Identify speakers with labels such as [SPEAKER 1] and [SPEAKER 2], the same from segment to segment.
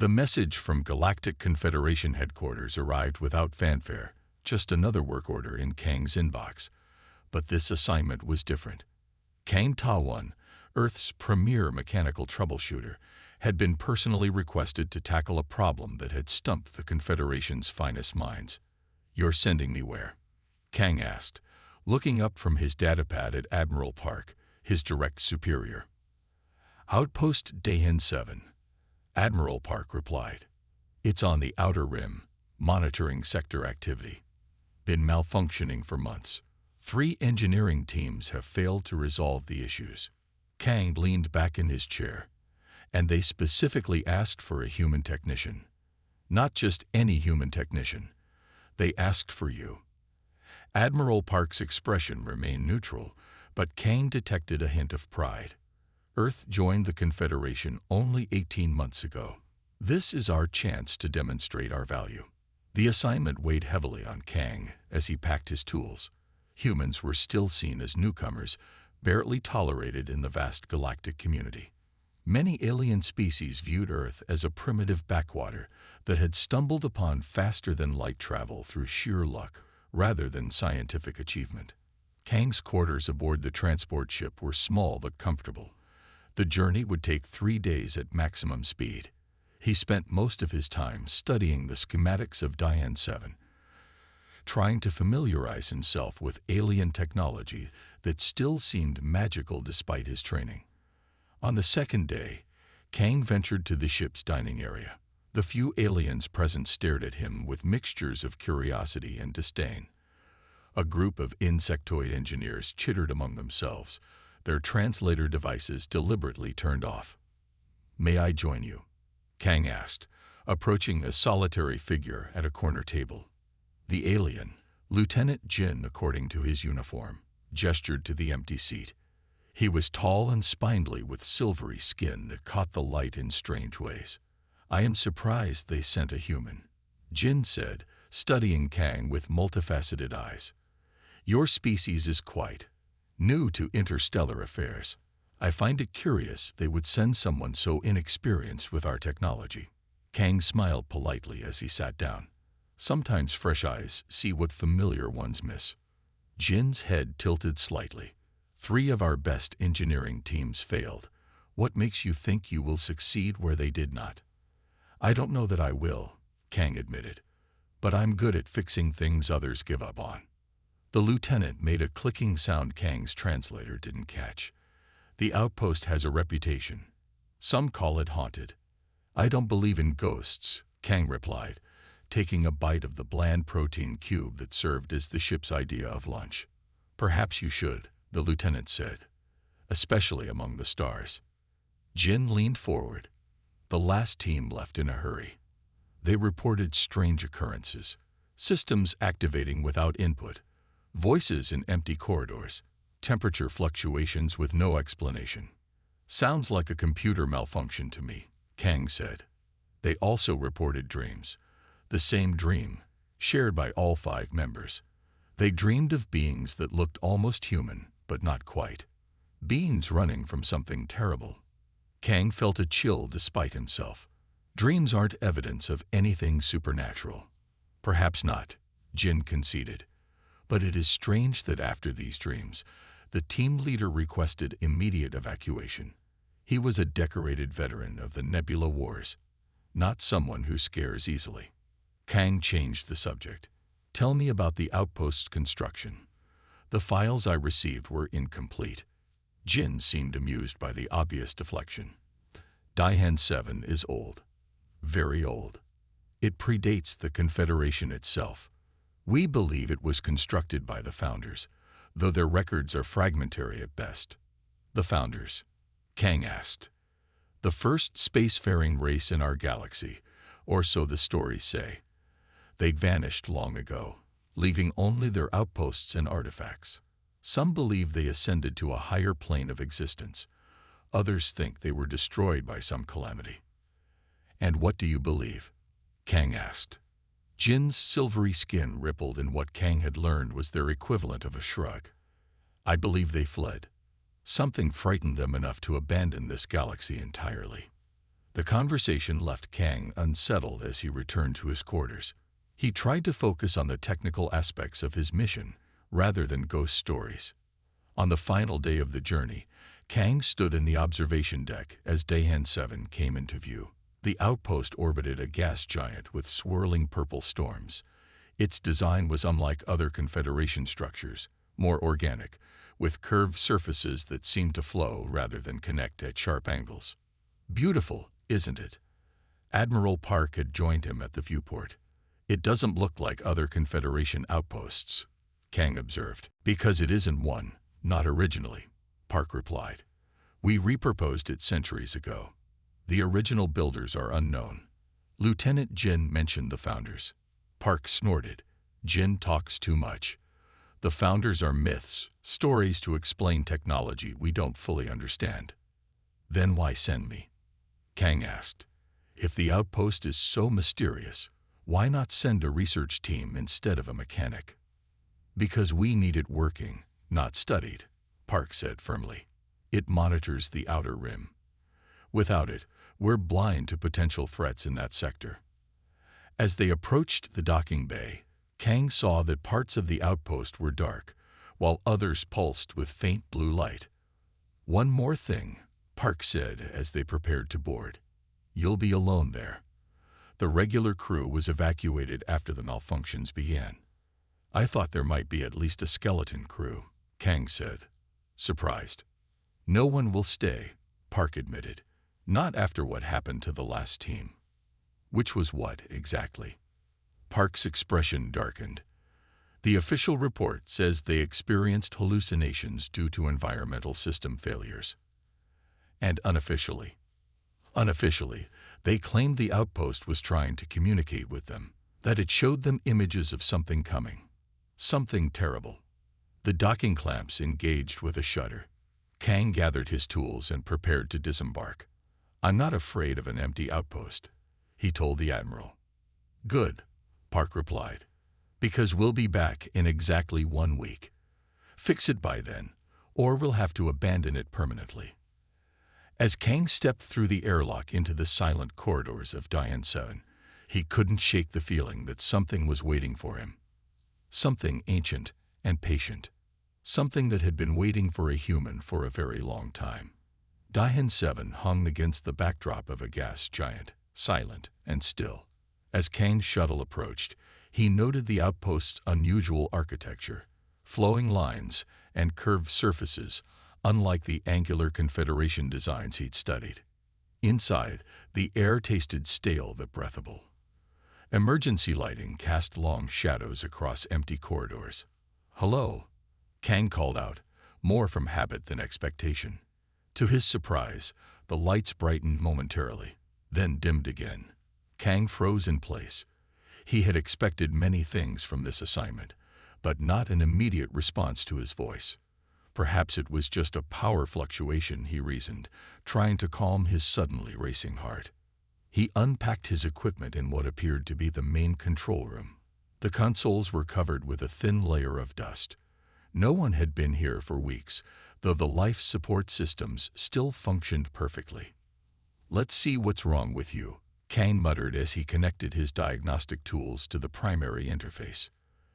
[SPEAKER 1] The message from Galactic Confederation headquarters arrived without fanfare, just another work order in Kang's inbox. But this assignment was different. Kang Ta-1, Earth's premier mechanical troubleshooter, had been personally requested to tackle a problem that had stumped the Confederation's finest minds. "You're sending me where?" Kang asked, looking up from his datapad at Admiral Park, his direct superior. "Outpost Dehan 7. Admiral Park replied. "It's on the outer rim, monitoring sector activity. Been malfunctioning for months. 3 engineering teams have failed to resolve the issues." Kang leaned back in his chair. "And they specifically asked for a human technician. Not just any human technician. They asked for you." Admiral Park's expression remained neutral, but Kang detected a hint of pride. Earth joined the Confederation only 18 months ago. This is our chance to demonstrate our value. The assignment weighed heavily on Kang as he packed his tools. Humans were still seen as newcomers, barely tolerated in the vast galactic community. Many alien species viewed Earth as a primitive backwater that had stumbled upon faster-than-light travel through sheer luck rather than scientific achievement. Kang's quarters aboard the transport ship were small but comfortable. The journey would take 3 days at maximum speed. He spent most of his time studying the schematics of Dehan 7, trying to familiarize himself with alien technology that still seemed magical despite his training. On the second day, Kang ventured to the ship's dining area. The few aliens present stared at him with mixtures of curiosity and disdain. A group of insectoid engineers chittered among themselves, their translator devices deliberately turned off. "May I join you?" Kang asked, approaching a solitary figure at a corner table. The alien, Lieutenant Jin according to his uniform, gestured to the empty seat. He was tall and spindly with silvery skin that caught the light in strange ways. "I am surprised they sent a human," Jin said, studying Kang with multifaceted eyes. "Your species is quite new to interstellar affairs. I find it curious they would send someone so inexperienced with our technology." Kang smiled politely as he sat down. Sometimes fresh eyes see what familiar ones miss. Jin's head tilted slightly. 3 of our best engineering teams failed. What makes you think you will succeed where they did not? "I don't know that I will," Kang admitted. "But I'm good at fixing things others give up on." The lieutenant made a clicking sound Kang's translator didn't catch. "The outpost has a reputation. Some call it haunted." "I don't believe in ghosts," Kang replied, taking a bite of the bland protein cube that served as the ship's idea of lunch. "Perhaps you should," the lieutenant said, "especially among the stars." Jin leaned forward. The last team left in a hurry. They reported strange occurrences, systems activating without input, voices in empty corridors, temperature fluctuations with no explanation. "Sounds like a computer malfunction to me," Kang said. They also reported dreams. The same dream, shared by all 5 members. They dreamed of beings that looked almost human, but not quite. Beings running from something terrible. Kang felt a chill despite himself. Dreams aren't evidence of anything supernatural. "Perhaps not," Jin conceded. "But it is strange that after these dreams, the team leader requested immediate evacuation. He was a decorated veteran of the Nebula Wars, not someone who scares easily." Kang changed the subject. "Tell me about the outpost's construction. The files I received were incomplete." Jin seemed amused by the obvious deflection. "Dehan 7 is old. Very old. It predates the Confederation itself. We believe it was constructed by the founders, though their records are fragmentary at best." "The founders?" Kang asked. "The first spacefaring race in our galaxy, or so the stories say. They'd vanished long ago, leaving only their outposts and artifacts. Some believe they ascended to a higher plane of existence. Others think they were destroyed by some calamity." "And what do you believe?" Kang asked. Jin's silvery skin rippled in what Kang had learned was their equivalent of a shrug. "I believe they fled. Something frightened them enough to abandon this galaxy entirely." The conversation left Kang unsettled as he returned to his quarters. He tried to focus on the technical aspects of his mission rather than ghost stories. On the final day of the journey, Kang stood in the observation deck as Dehan 7 came into view. The outpost orbited a gas giant with swirling purple storms. Its design was unlike other Confederation structures, more organic, with curved surfaces that seemed to flow rather than connect at sharp angles. Beautiful, isn't it? Admiral Park had joined him at the viewport. It doesn't look like other Confederation outposts, Kang observed. Because it isn't one, not originally, Park replied. We repurposed it centuries ago. The original builders are unknown. Lieutenant Jin mentioned the founders. Park snorted. Jin talks too much. The founders are myths, stories to explain technology we don't fully understand. Then why send me? Kang asked. If the outpost is so mysterious, why not send a research team instead of a mechanic? Because we need it working, not studied, Park said firmly. It monitors the outer rim. Without it, we're blind to potential threats in that sector. As they approached the docking bay, Kang saw that parts of the outpost were dark, while others pulsed with faint blue light. One more thing, Park said as they prepared to board. You'll be alone there. The regular crew was evacuated after the malfunctions began. I thought there might be at least a skeleton crew, Kang said, surprised. No one will stay, Park admitted. Not after what happened to the last team. Which was what, exactly? Park's expression darkened. The official report says they experienced hallucinations due to environmental system failures. And unofficially, they claimed the outpost was trying to communicate with them, that it showed them images of something coming. Something terrible. The docking clamps engaged with a shudder. Kang gathered his tools and prepared to disembark. I'm not afraid of an empty outpost, he told the Admiral. Good, Park replied, because we'll be back in exactly 1 week. Fix it by then, or we'll have to abandon it permanently. As Kang stepped through the airlock into the silent corridors of Dehan 7, he couldn't shake the feeling that something was waiting for him. Something ancient and patient. Something that had been waiting for a human for a very long time. Dehan 7 hung against the backdrop of a gas giant, silent and still. As Kang's shuttle approached, he noted the outpost's unusual architecture, flowing lines and curved surfaces, unlike the angular Confederation designs he'd studied. Inside, the air tasted stale but breathable. Emergency lighting cast long shadows across empty corridors. Hello, Kang called out, more from habit than expectation. To his surprise, the lights brightened momentarily, then dimmed again. Kang froze in place. He had expected many things from this assignment, but not an immediate response to his voice. Perhaps it was just a power fluctuation, he reasoned, trying to calm his suddenly racing heart. He unpacked his equipment in what appeared to be the main control room. The consoles were covered with a thin layer of dust. No one had been here for weeks, though the life support systems still functioned perfectly. Let's see what's wrong with you, Kang muttered as he connected his diagnostic tools to the primary interface.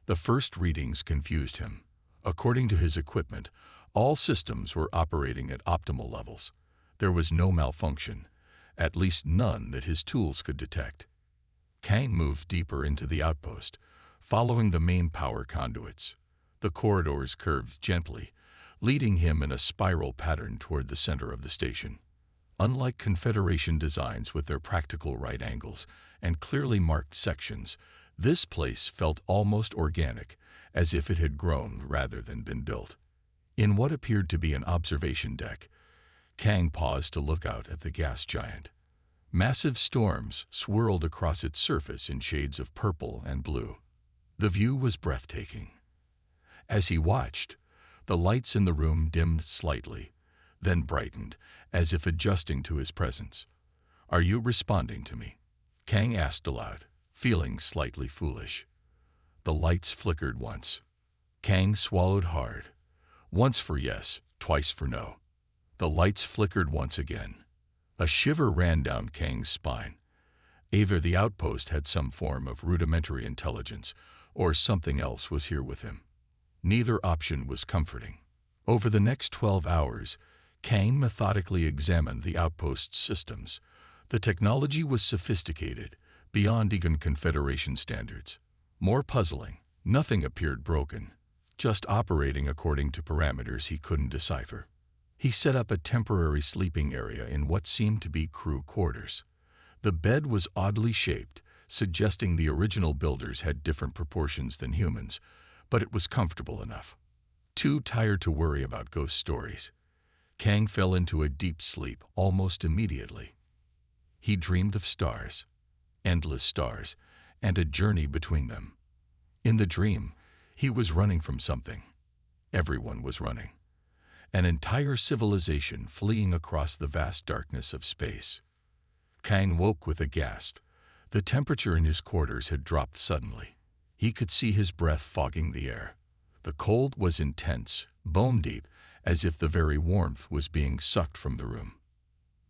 [SPEAKER 1] The first readings confused him. According to his equipment, all systems were operating at optimal levels. There was no malfunction, at least none that his tools could detect. Kang moved deeper into the outpost, following the main power conduits. The corridors curved gently, leading him in a spiral pattern toward the center of the station. Unlike Confederation designs with their practical right angles and clearly marked sections, this place felt almost organic, as if it had grown rather than been built. In what appeared to be an observation deck, Kang paused to look out at the gas giant. Massive storms swirled across its surface in shades of purple and blue. The view was breathtaking. As he watched, the lights in the room dimmed slightly, then brightened, as if adjusting to his presence. Are you responding to me? Kang asked aloud, feeling slightly foolish. The lights flickered once. Kang swallowed hard. Once for yes, twice for no. The lights flickered once again. A shiver ran down Kang's spine. Either the outpost had some form of rudimentary intelligence, or something else was here with him. Neither option was comforting. Over the next 12 hours, Kang methodically examined the outpost's systems. The technology was sophisticated, beyond even Confederation standards. More puzzling, nothing appeared broken, just operating according to parameters he couldn't decipher. He set up a temporary sleeping area in what seemed to be crew quarters. The bed was oddly shaped, suggesting the original builders had different proportions than humans, but it was comfortable enough. Too tired to worry about ghost stories, Kang fell into a deep sleep almost immediately. He dreamed of stars, endless stars, and a journey between them. In the dream, he was running from something. Everyone was running. An entire civilization fleeing across the vast darkness of space. Kang woke with a gasp. The temperature in his quarters had dropped suddenly. He could see his breath fogging the air. The cold was intense, bone-deep, as if the very warmth was being sucked from the room.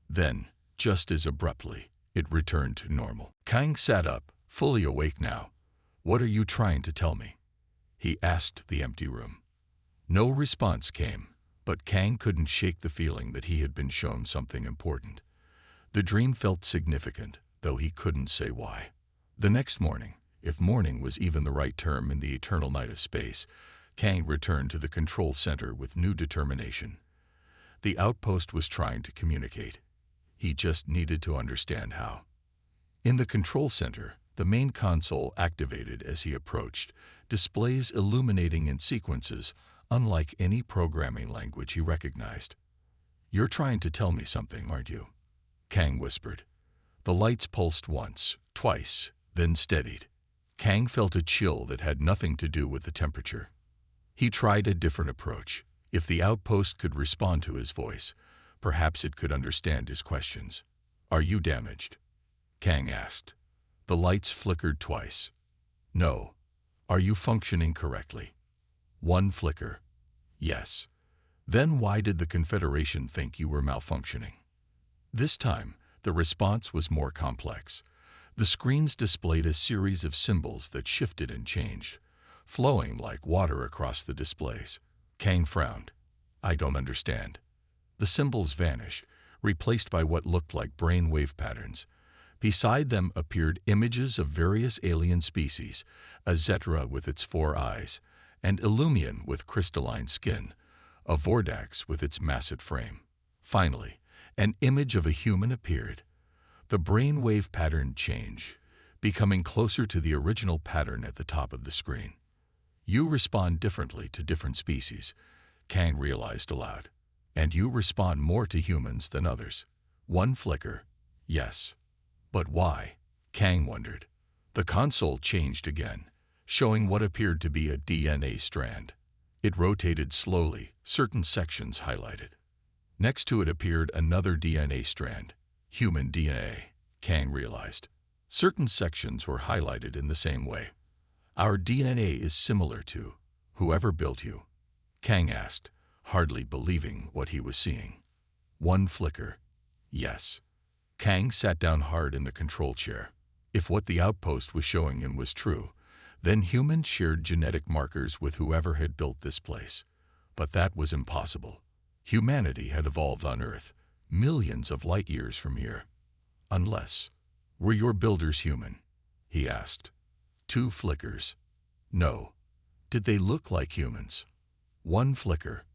[SPEAKER 1] Then, just as abruptly, it returned to normal. Kang sat up, fully awake now. "What are you trying to tell me?" he asked the empty room. No response came, but Kang couldn't shake the feeling that he had been shown something important. The dream felt significant, though he couldn't say why. The next morning, if morning was even the right term in the eternal night of space, Kang returned to the control center with new determination. The outpost was trying to communicate. He just needed to understand how. In the control center, the main console activated as he approached, displays illuminating in sequences unlike any programming language he recognized. "You're trying to tell me something, aren't you?" Kang whispered. The lights pulsed once, twice, then steadied. Kang felt a chill that had nothing to do with the temperature. He tried a different approach. If the outpost could respond to his voice, perhaps it could understand his questions. "Are you damaged?" Kang asked. The lights flickered twice. "No." "Are you functioning correctly?" One flicker. "Yes." "Then why did the Confederation think you were malfunctioning?" This time, the response was more complex. The screens displayed a series of symbols that shifted and changed, flowing like water across the displays. Kang frowned. "I don't understand." The symbols vanished, replaced by what looked like brainwave patterns. Beside them appeared images of various alien species, a Zetra with its 4 eyes, an Illumian with crystalline skin, a Vordax with its massive frame. Finally, an image of a human appeared. The brainwave pattern changed, becoming closer to the original pattern at the top of the screen. "You respond differently to different species," Kang realized aloud. "And you respond more to humans than others." One flicker. "Yes." "But why?" Kang wondered. The console changed again, showing what appeared to be a DNA strand. It rotated slowly, certain sections highlighted. Next to it appeared another DNA strand, human DNA, Kang realized. Certain sections were highlighted in the same way. "Our DNA is similar to whoever built you?" Kang asked, hardly believing what he was seeing. One flicker. "Yes." Kang sat down hard in the control chair. If what the outpost was showing him was true, then humans shared genetic markers with whoever had built this place. But that was impossible. Humanity had evolved on Earth, millions of light years from here. Unless, were your builders human? He asked. 2 flickers. No. Did they look like humans? 1 flicker.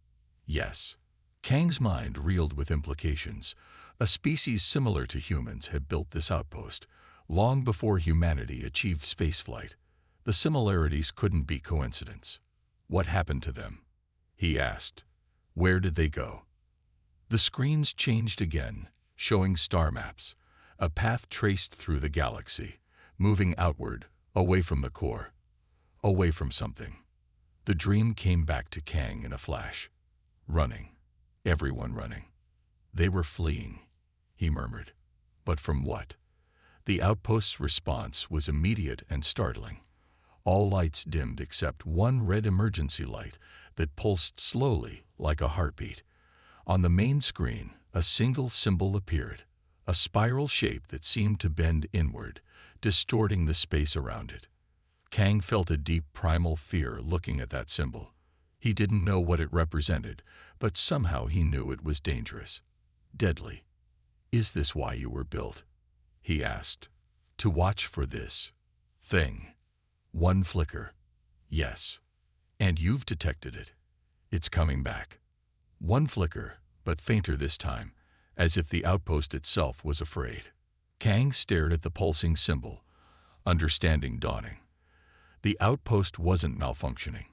[SPEAKER 1] Yes. Kang's mind reeled with implications. A species similar to humans had built this outpost, long before humanity achieved spaceflight. The similarities couldn't be coincidence. What happened to them? He asked. Where did they go? The screens changed again, showing star maps, a path traced through the galaxy, moving outward, away from the core, away from something. The dream came back to Kang in a flash. Running. Everyone running. They were fleeing, he murmured. But from what? The outpost's response was immediate and startling. All lights dimmed except one red emergency light that pulsed slowly like a heartbeat. On the main screen, a single symbol appeared, a spiral shape that seemed to bend inward, distorting the space around it. Kang felt a deep primal fear looking at that symbol. He didn't know what it represented, but somehow he knew it was dangerous. Deadly. "Is this why you were built?" he asked. "To watch for this thing?" One flicker. "Yes." "And you've detected it. It's coming back." One flicker, but fainter this time, as if the outpost itself was afraid. Kang stared at the pulsing symbol, understanding dawning. The outpost wasn't malfunctioning.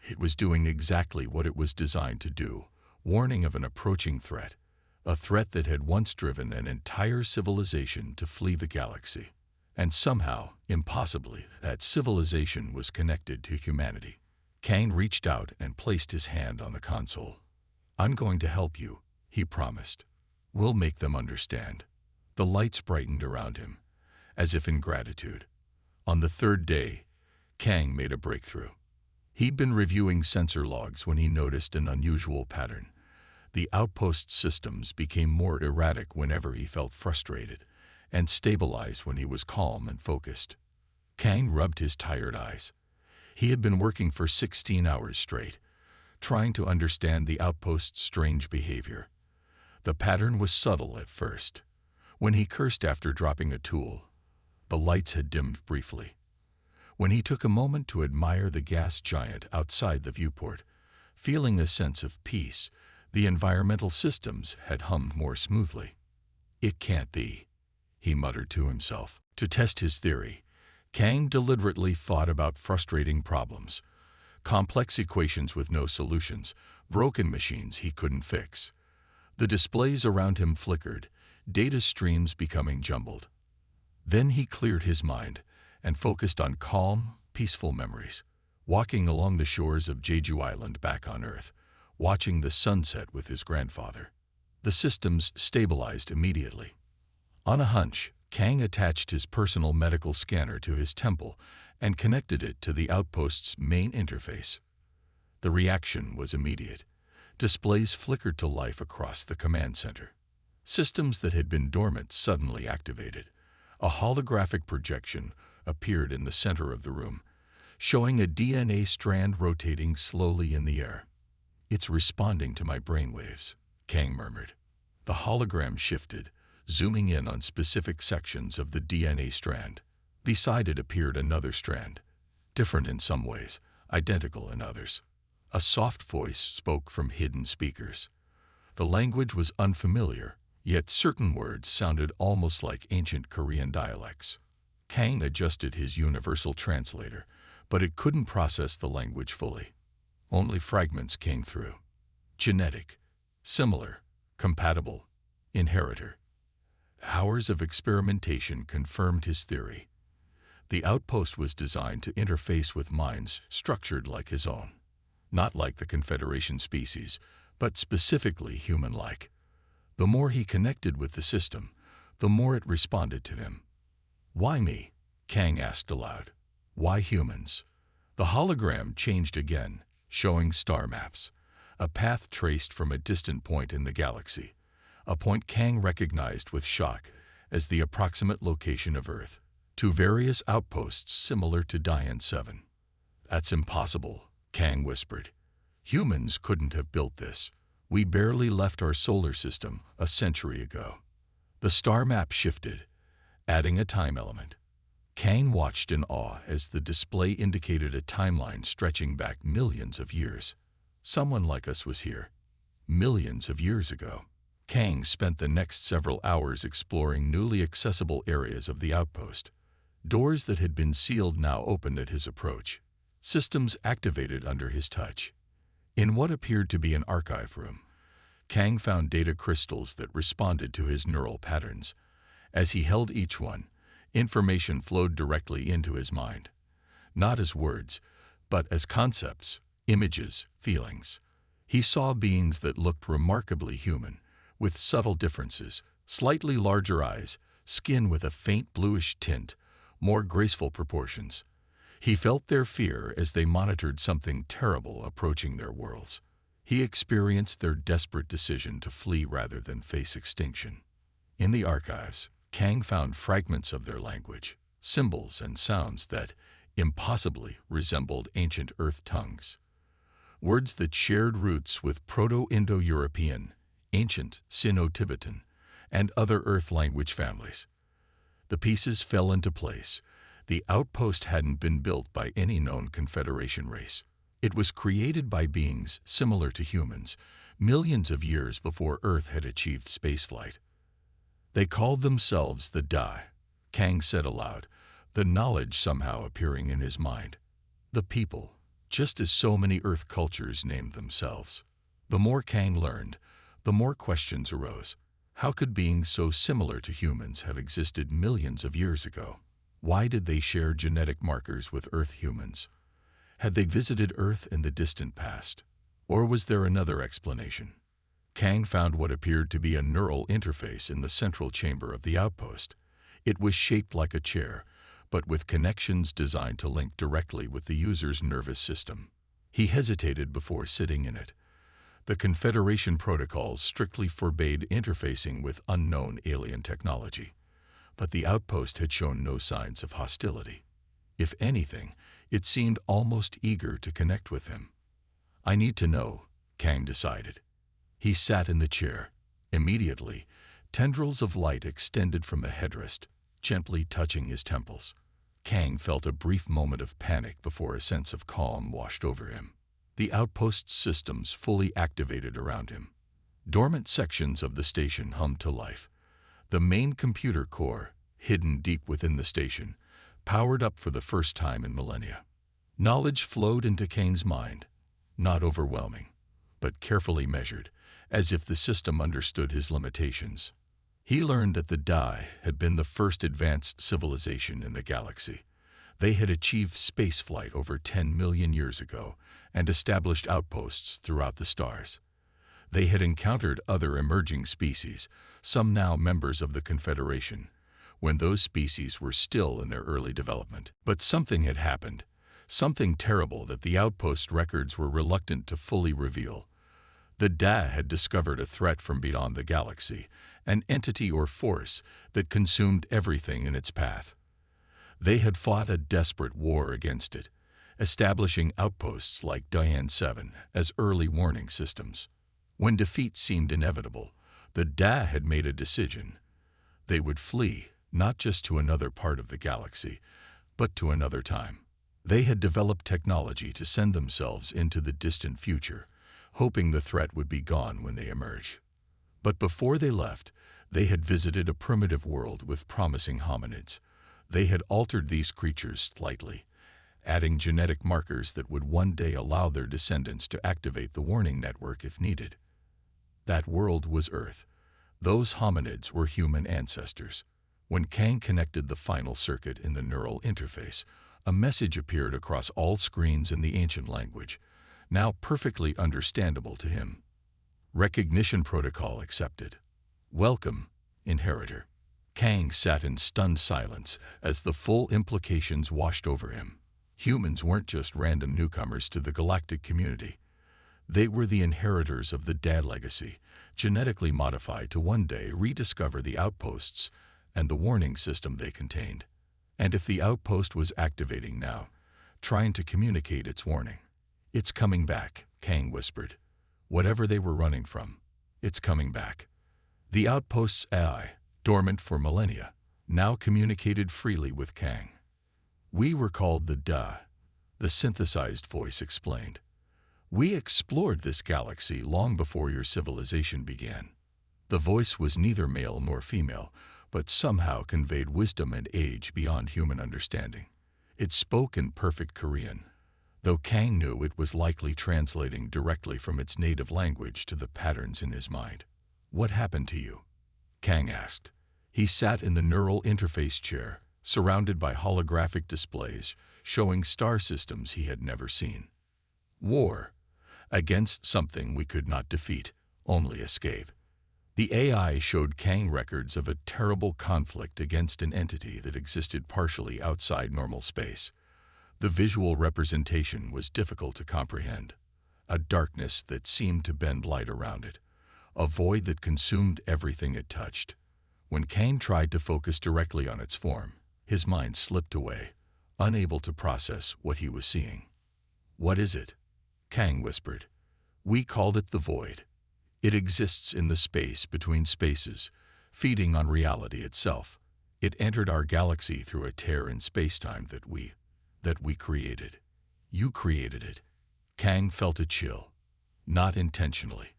[SPEAKER 1] It was doing exactly what it was designed to do, warning of an approaching threat, a threat that had once driven an entire civilization to flee the galaxy. And somehow, impossibly, that civilization was connected to humanity. Kang reached out and placed his hand on the console. "I'm going to help you," he promised. "We'll make them understand." The lights brightened around him, as if in gratitude. On the third day, Kang made a breakthrough. He'd been reviewing sensor logs when he noticed an unusual pattern. The outpost systems became more erratic whenever he felt frustrated, and stabilized when he was calm and focused. Kang rubbed his tired eyes. He had been working for 16 hours straight, trying to understand the outpost's strange behavior. The pattern was subtle at first. When he cursed after dropping a tool, the lights had dimmed briefly. When he took a moment to admire the gas giant outside the viewport, feeling a sense of peace, the environmental systems had hummed more smoothly. "It can't be," he muttered to himself. To test his theory, Kang deliberately thought about frustrating problems, complex equations with no solutions, broken machines he couldn't fix. The displays around him flickered, data streams becoming jumbled. Then he cleared his mind and focused on calm, peaceful memories, walking along the shores of Jeju Island back on Earth, watching the sunset with his grandfather. The systems stabilized immediately. On a hunch, Kang attached his personal medical scanner to his temple and connected it to the outpost's main interface. The reaction was immediate. Displays flickered to life across the command center. Systems that had been dormant suddenly activated. A holographic projection appeared in the center of the room, showing a DNA strand rotating slowly in the air. "It's responding to my brainwaves," Kang murmured. The hologram shifted, zooming in on specific sections of the DNA strand. Beside it appeared another strand, different in some ways, identical in others. A soft voice spoke from hidden speakers. The language was unfamiliar, yet certain words sounded almost like ancient Korean dialects. Kang adjusted his universal translator, but it couldn't process the language fully. Only fragments came through. Genetic, similar, compatible, inheritor. Hours of experimentation confirmed his theory. The outpost was designed to interface with minds structured like his own. Not like the Confederation species, but specifically human-like. The more he connected with the system, the more it responded to him. "Why me?" Kang asked aloud. "Why humans?" The hologram changed again, showing star maps, a path traced from a distant point in the galaxy, a point Kang recognized with shock as the approximate location of Earth, to various outposts similar to Dehan 7. "That's impossible," Kang whispered. "Humans couldn't have built this. We barely left our solar system a century ago." The star map shifted, adding a time element. Kang watched in awe as the display indicated a timeline stretching back millions of years. Someone like us was here, millions of years ago. Kang spent the next several hours exploring newly accessible areas of the outpost. Doors that had been sealed now opened at his approach. Systems activated under his touch. In what appeared to be an archive room, Kang found data crystals that responded to his neural patterns. As he held each one, information flowed directly into his mind. Not as words, but as concepts, images, feelings. He saw beings that looked remarkably human, with subtle differences, slightly larger eyes, skin with a faint bluish tint, more graceful proportions. He felt their fear as they monitored something terrible approaching their worlds. He experienced their desperate decision to flee rather than face extinction. In the archives, Kang found fragments of their language, symbols and sounds that impossibly resembled ancient Earth tongues. Words that shared roots with Proto-Indo-European, ancient Sino-Tibetan, and other Earth language families. The pieces fell into place. The outpost hadn't been built by any known Confederation race. It was created by beings similar to humans, millions of years before Earth had achieved spaceflight. They called themselves the Da, Kang said aloud, the knowledge somehow appearing in his mind. The people, just as so many Earth cultures named themselves. The more Kang learned, the more questions arose. How could beings so similar to humans have existed millions of years ago? Why did they share genetic markers with Earth humans? Had they visited Earth in the distant past? Or was there another explanation? Kang found what appeared to be a neural interface in the central chamber of the outpost. It was shaped like a chair, but with connections designed to link directly with the user's nervous system. He hesitated before sitting in it. The Confederation protocols strictly forbade interfacing with unknown alien technology, but the outpost had shown no signs of hostility. If anything, it seemed almost eager to connect with him. I need to know, Kang decided. He sat in the chair. Immediately, tendrils of light extended from the headrest, gently touching his temples. Kang felt a brief moment of panic before a sense of calm washed over him. The outpost's systems fully activated around him. Dormant sections of the station hummed to life. The main computer core, hidden deep within the station, powered up for the first time in millennia. Knowledge flowed into Kang's mind, not overwhelming, but carefully measured, as if the system understood his limitations. He learned that the Dai had been the first advanced civilization in the galaxy. They had achieved spaceflight over 10 million years ago and established outposts throughout the stars. They had encountered other emerging species, some now members of the Confederation, when those species were still in their early development. But something had happened, something terrible that the outpost records were reluctant to fully reveal. The Da had discovered a threat from beyond the galaxy, an entity or force that consumed everything in its path. They had fought a desperate war against it, establishing outposts like Dehan 7 as early warning systems. When defeat seemed inevitable, the Da had made a decision. They would flee, not just to another part of the galaxy, but to another time. They had developed technology to send themselves into the distant future, hoping the threat would be gone when they emerge. But before they left, they had visited a primitive world with promising hominids. They had altered these creatures slightly, adding genetic markers that would one day allow their descendants to activate the warning network if needed. That world was Earth. Those hominids were human ancestors. When Kang connected the final circuit in the neural interface, a message appeared across all screens in the ancient language, now perfectly understandable to him. Recognition protocol accepted. Welcome, inheritor. Kang sat in stunned silence as the full implications washed over him. Humans weren't just random newcomers to the galactic community. They were the inheritors of the Da legacy, genetically modified to one day rediscover the outposts and the warning system they contained. And if the outpost was activating now, trying to communicate its warning, "It's coming back," Kang whispered. "Whatever they were running from, it's coming back." The outpost's AI, dormant for millennia, now communicated freely with Kang. "We were called the Da," the synthesized voice explained. "We explored this galaxy long before your civilization began." The voice was neither male nor female, but somehow conveyed wisdom and age beyond human understanding. It spoke in perfect Korean, though Kang knew it was likely translating directly from its native language to the patterns in his mind. "What happened to you?" Kang asked. He sat in the neural interface chair, surrounded by holographic displays showing star systems he had never seen. "War. Against something we could not defeat, only escape." The AI showed Kang records of a terrible conflict against an entity that existed partially outside normal space. The visual representation was difficult to comprehend. A darkness that seemed to bend light around it. A void that consumed everything it touched. When Kang tried to focus directly on its form, his mind slipped away, unable to process what he was seeing. "What is it?" Kang whispered. "We called it the Void. It exists in the space between spaces, feeding on reality itself. It entered our galaxy through a tear in spacetime that we created." "You created it." Kang felt a chill. "Not intentionally.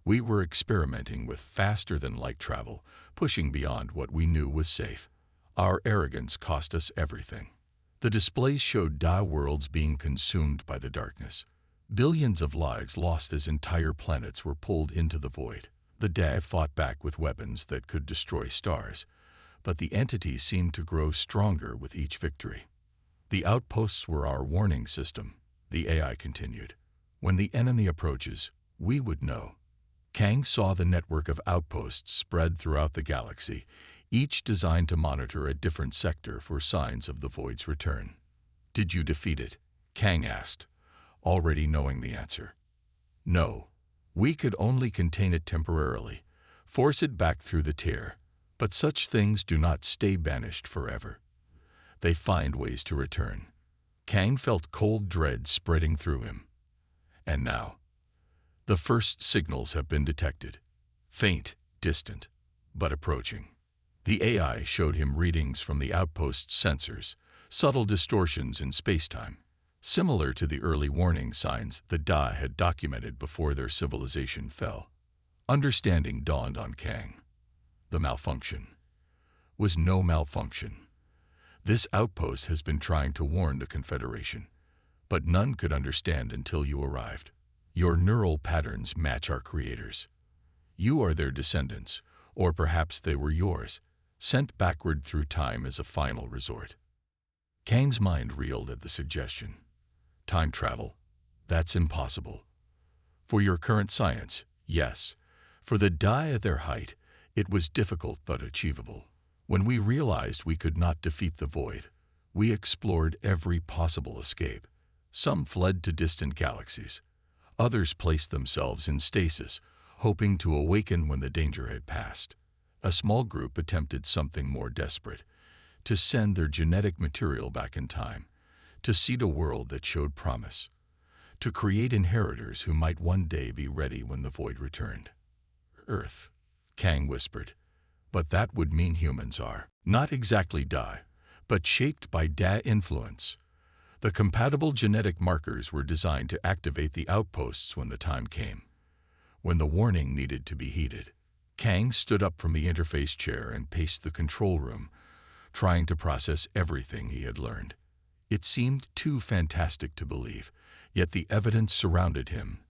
[SPEAKER 1] We were experimenting with faster-than-light travel, pushing beyond what we knew was safe. Our arrogance cost us everything." The displays showed worlds being consumed by the darkness. Billions of lives lost as entire planets were pulled into the void. The fought back with weapons that could destroy stars, but the entity seemed to grow stronger with each victory. "The outposts were our warning system," the AI continued. "When the enemy approaches, we would know." Kang saw the network of outposts spread throughout the galaxy, each designed to monitor a different sector for signs of the Void's return. "Did you defeat it?" Kang asked, already knowing the answer. "No. We could only contain it temporarily, force it back through the tear. But such things do not stay banished forever. They find ways to return." Kang felt cold dread spreading through him. "And now, the first signals have been detected. Faint, distant, but approaching." The AI showed him readings from the outpost's sensors, subtle distortions in spacetime, similar to the early warning signs the Da had documented before their civilization fell. Understanding dawned on Kang. The malfunction was no malfunction. "This outpost has been trying to warn the Confederation, but none could understand until you arrived. Your neural patterns match our creators. You are their descendants, or perhaps they were yours, sent backward through time as a final resort." Kang's mind reeled at the suggestion. "Time travel? That's impossible." "For your current science, yes. For the Da at their height, it was difficult but achievable. When we realized we could not defeat the Void, we explored every possible escape. Some fled to distant galaxies. Others placed themselves in stasis, hoping to awaken when the danger had passed. A small group attempted something more desperate, to send their genetic material back in time, to seed a world that showed promise, to create inheritors who might one day be ready when the Void returned." "Earth," Kang whispered. "But that would mean humans are not exactly Da, but shaped by Da influence. The compatible genetic markers were designed to activate the outposts when the time came, when the warning needed to be heeded." Kang stood up from the interface chair and paced the control room, trying to process everything he had learned. It seemed too fantastic to believe, yet the evidence surrounded him.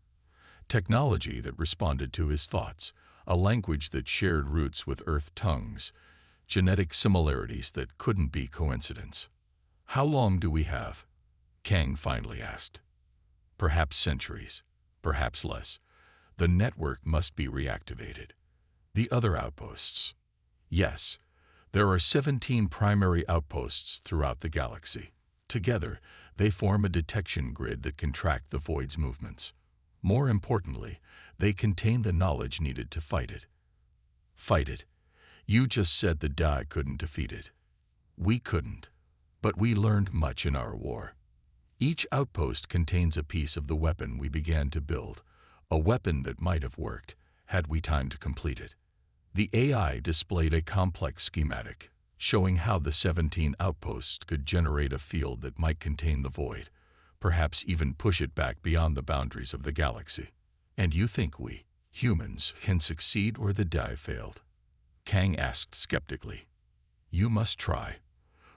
[SPEAKER 1] Technology that responded to his thoughts, a language that shared roots with Earth tongues, genetic similarities that couldn't be coincidence. "How long do we have?" Kang finally asked. "Perhaps centuries, perhaps less. The network must be reactivated." "The other outposts?" "Yes. There are 17 primary outposts throughout the galaxy. Together, they form a detection grid that can track the Void's movements. More importantly, they contain the knowledge needed to fight it." "Fight it? You just said the Da couldn't defeat it." "We couldn't, but we learned much in our war. Each outpost contains a piece of the weapon we began to build, a weapon that might have worked, had we time to complete it." The AI displayed a complex schematic, showing how the 17 outposts could generate a field that might contain the Void, perhaps even push it back beyond the boundaries of the galaxy. "And you think we, humans, can succeed where the Da failed?" Kang asked skeptically. "You must try,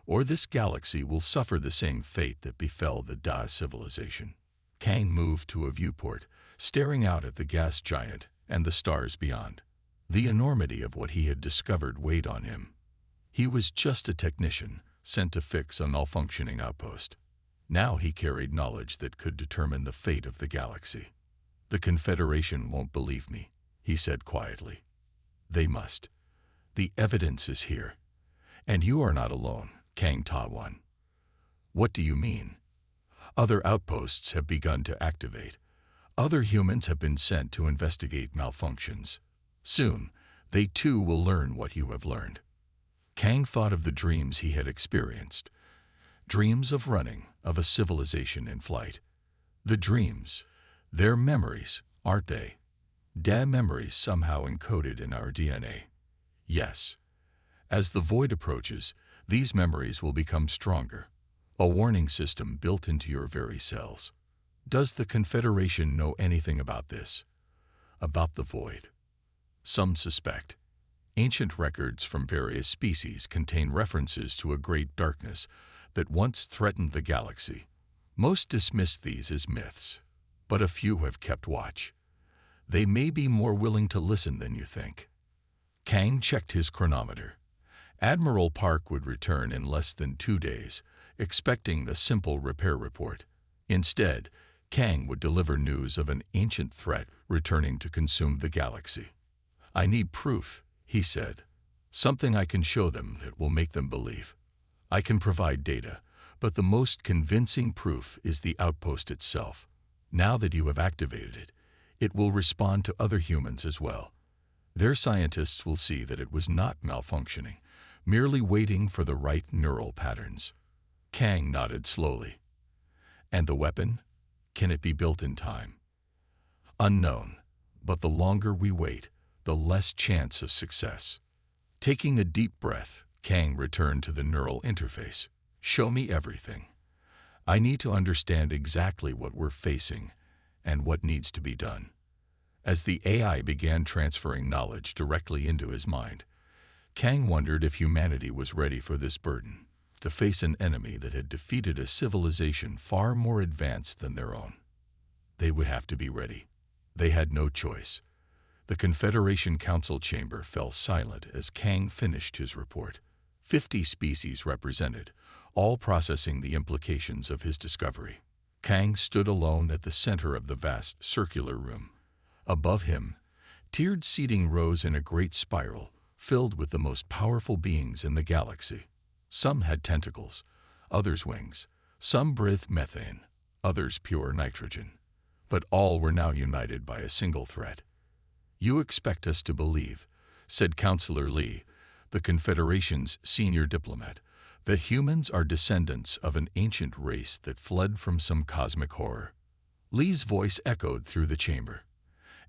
[SPEAKER 1] or this galaxy will suffer the same fate that befell the Da civilization." Kang moved to a viewport, staring out at the gas giant and the stars beyond. The enormity of what he had discovered weighed on him. He was just a technician, sent to fix a malfunctioning outpost. Now he carried knowledge that could determine the fate of the galaxy. "The Confederation won't believe me," he said quietly. "They must. The evidence is here. And you are not alone, Kang Ta-1." "What do you mean?" "Other outposts have begun to activate. Other humans have been sent to investigate malfunctions. Soon, They too will learn what you have learned. Kang thought of the dreams he had experienced. Dreams of running, of a civilization in flight. The dreams, they're memories, aren't they? Memories somehow encoded in our DNA. Yes. As the void approaches, these memories will become stronger. A warning system built into your very cells. Does the Confederation know anything about this? About the void? Some suspect. Ancient records from various species contain references to a great darkness that once threatened the galaxy. Most dismiss these as myths, but a few have kept watch. They may be more willing to listen than you think. Kang checked his chronometer. Admiral Park would return in less than 2 days, expecting a simple repair report. Instead, Kang would deliver news of an ancient threat returning to consume the galaxy. "I need proof," he said. "Something I can show them that will make them believe. I can provide data, but the most convincing proof is the outpost itself. Now that you have activated it, it will respond to other humans as well. Their scientists will see that it was not malfunctioning, merely waiting for the right neural patterns." Kang nodded slowly. "And the weapon? Can it be built in time?" "Unknown, but the longer we wait, the less chance of success." Taking a deep breath, Kang returned to the neural interface. "Show me everything. I need to understand exactly what we're facing and what needs to be done." As the AI began transferring knowledge directly into his mind, Kang wondered if humanity was ready for this burden, to face an enemy that had defeated a civilization far more advanced than their own. They would have to be ready. They had no choice. The Confederation Council chamber fell silent as Kang finished his report. 50 species represented, all processing the implications of his discovery. Kang stood alone at the center of the vast circular room. Above him, tiered seating rose in a great spiral, filled with the most powerful beings in the galaxy. Some had tentacles, others wings. Some breathed methane, others pure nitrogen. But all were now united by a single threat. "You expect us to believe," said Counselor Lee, the Confederation's senior diplomat, "that humans are descendants of an ancient race that fled from some cosmic horror." Lee's voice echoed through the chamber.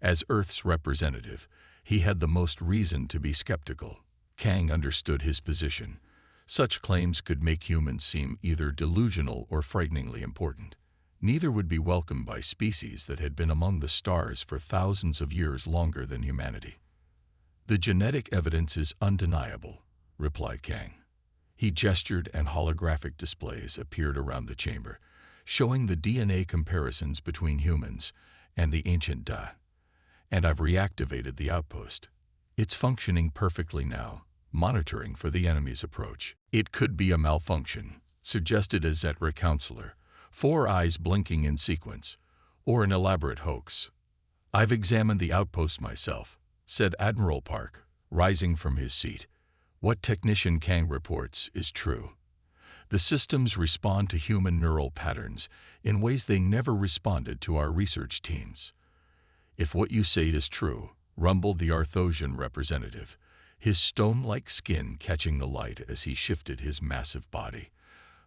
[SPEAKER 1] As Earth's representative, he had the most reason to be skeptical. Kang understood his position. Such claims could make humans seem either delusional or frighteningly important. Neither would be welcomed by species that had been among the stars for thousands of years longer than humanity. "The genetic evidence is undeniable," replied Kang. He gestured and holographic displays appeared around the chamber, showing the DNA comparisons between humans and the ancient Da. "And I've reactivated the outpost. It's functioning perfectly now, monitoring for the enemy's approach." "It could be a malfunction," suggested a Zetra counselor, 4 eyes blinking in sequence, "or an elaborate hoax." "I've examined the outpost myself," said Admiral Park, rising from his seat. "What Technician Kang reports is true. The systems respond to human neural patterns in ways they never responded to our research teams." "If what you say is true," rumbled the Arthosian representative, his stone-like skin catching the light as he shifted his massive body,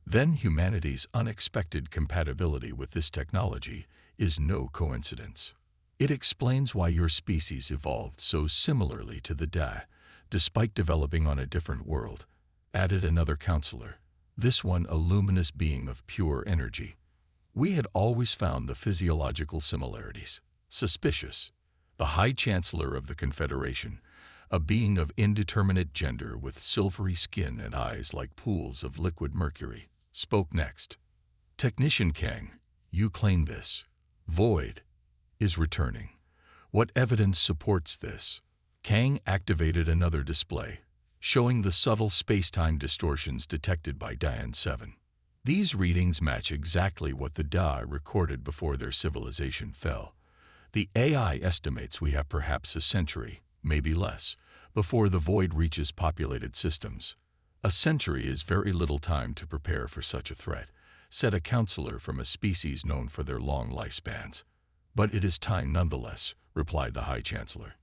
[SPEAKER 1] "then humanity's unexpected compatibility with this technology is no coincidence. It explains why your species evolved so similarly to the Da, despite developing on a different world," added another counselor, this one a luminous being of pure energy. "We had always found the physiological similarities suspicious." The High Chancellor of the Confederation, a being of indeterminate gender with silvery skin and eyes like pools of liquid mercury, spoke next. "Technician Kang, you claim this void is returning. What evidence supports this?" Kang activated another display, showing the subtle space-time distortions detected by Dian 7. "These readings match exactly what the Da recorded before their civilization fell. The AI estimates we have perhaps a century, maybe less, before the void reaches populated systems." "A century is very little time to prepare for such a threat," said a counselor from a species known for their long lifespans. "But it is time nonetheless," replied the High Chancellor.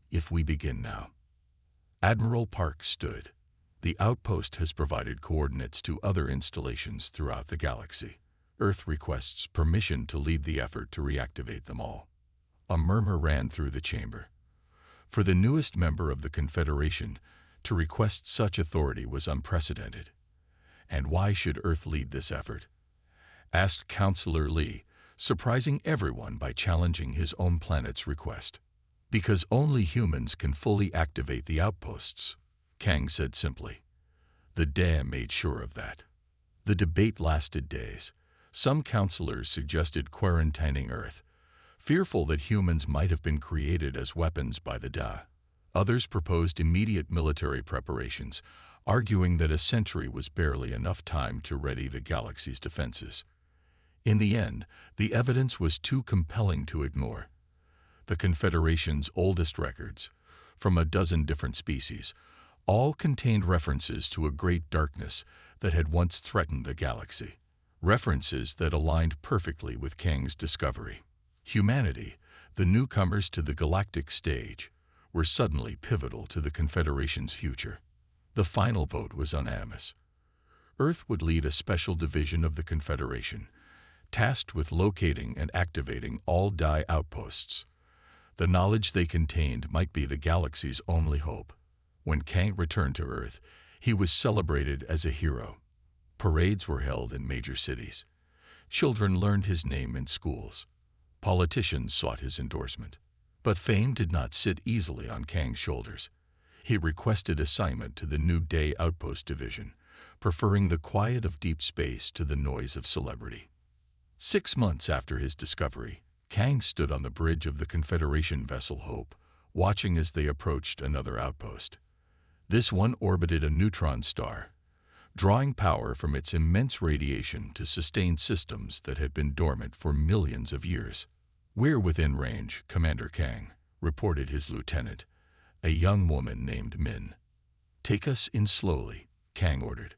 [SPEAKER 1] "If we begin now, Admiral Park stood. The outpost has provided coordinates to other installations throughout the galaxy. Earth requests permission to lead the effort to reactivate them all. A murmur ran through the chamber. For the newest member of the Confederation, to request such authority was unprecedented. And why should Earth lead this effort? Asked Counselor Lee, surprising everyone by challenging his own planet's request. Because only humans can fully activate the outposts, Kang said simply. The dam made sure of that. The debate lasted days. Some counselors suggested quarantining Earth, fearful that humans might have been created as weapons by the Da. Others proposed immediate military preparations, arguing that a century was barely enough time to ready the galaxy's defenses. In the end, the evidence was too compelling to ignore. The Confederation's oldest records, from a dozen different species, all contained references to a great darkness that had once threatened the galaxy. References that aligned perfectly with Kang's discovery. Humanity, the newcomers to the galactic stage, were suddenly pivotal to the Confederation's future. The final vote was unanimous. Earth would lead a special division of the Confederation, tasked with locating and activating all Die outposts. The knowledge they contained might be the galaxy's only hope. When Kang returned to Earth, he was celebrated as a hero. Parades were held in major cities. Children learned his name in schools. Politicians sought his endorsement. But fame did not sit easily on Kang's shoulders. He requested assignment to the new Day Outpost Division, preferring the quiet of deep space to the noise of celebrity. 6 months after his discovery, Kang stood on the bridge of the Confederation vessel Hope, watching as they approached another outpost. This one orbited a neutron star, drawing power from its immense radiation to sustain systems that had been dormant for millions of years. "We're within range, Commander Kang," reported his lieutenant, a young woman named Min. "Take us in slowly," Kang ordered.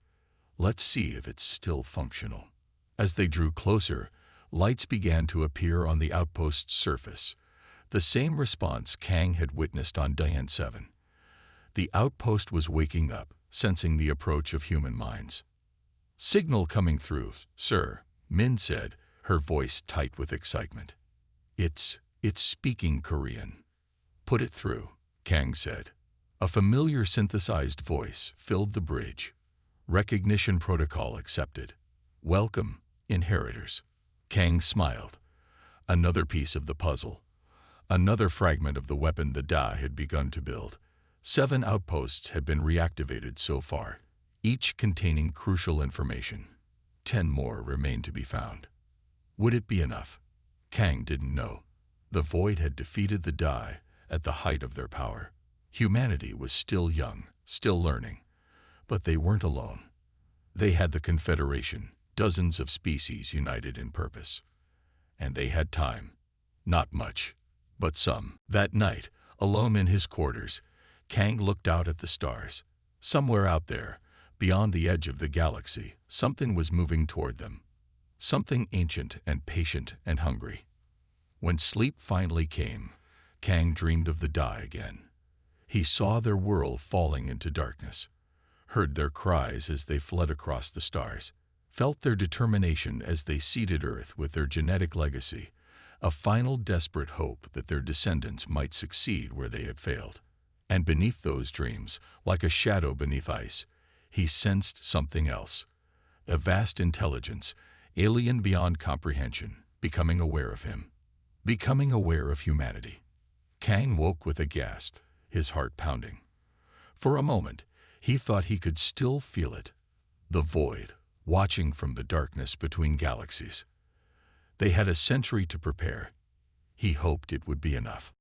[SPEAKER 1] "Let's see if it's still functional." As they drew closer, lights began to appear on the outpost's surface, the same response Kang had witnessed on Dian 7. The outpost was waking up, sensing the approach of human minds. "Signal coming through, sir," Min said, her voice tight with excitement. It's speaking Korean." "Put it through," Kang said. A familiar synthesized voice filled the bridge. "Recognition protocol accepted. Welcome, inheritors." Kang smiled. Another piece of the puzzle. Another fragment of the weapon the Da had begun to build. 7 outposts had been reactivated so far, each containing crucial information. 10 more remained to be found. Would it be enough? Kang didn't know. The Void had defeated the Da at the height of their power. Humanity was still young, still learning. But they weren't alone. They had the Confederation, dozens of species united in purpose. And they had time. Not much, but some. That night, alone in his quarters, Kang looked out at the stars. Somewhere out there, beyond the edge of the galaxy, something was moving toward them. Something ancient and patient and hungry. When sleep finally came, Kang dreamed of the Da again. He saw their world falling into darkness, heard their cries as they fled across the stars, felt their determination as they seeded Earth with their genetic legacy, a final desperate hope that their descendants might succeed where they had failed. And beneath those dreams, like a shadow beneath ice, he sensed something else. A vast intelligence, alien beyond comprehension, becoming aware of him. Becoming aware of humanity. Kang woke with a gasp, his heart pounding. For a moment, he thought he could still feel it. The Void, watching from the darkness between galaxies. They had a century to prepare. He hoped it would be enough.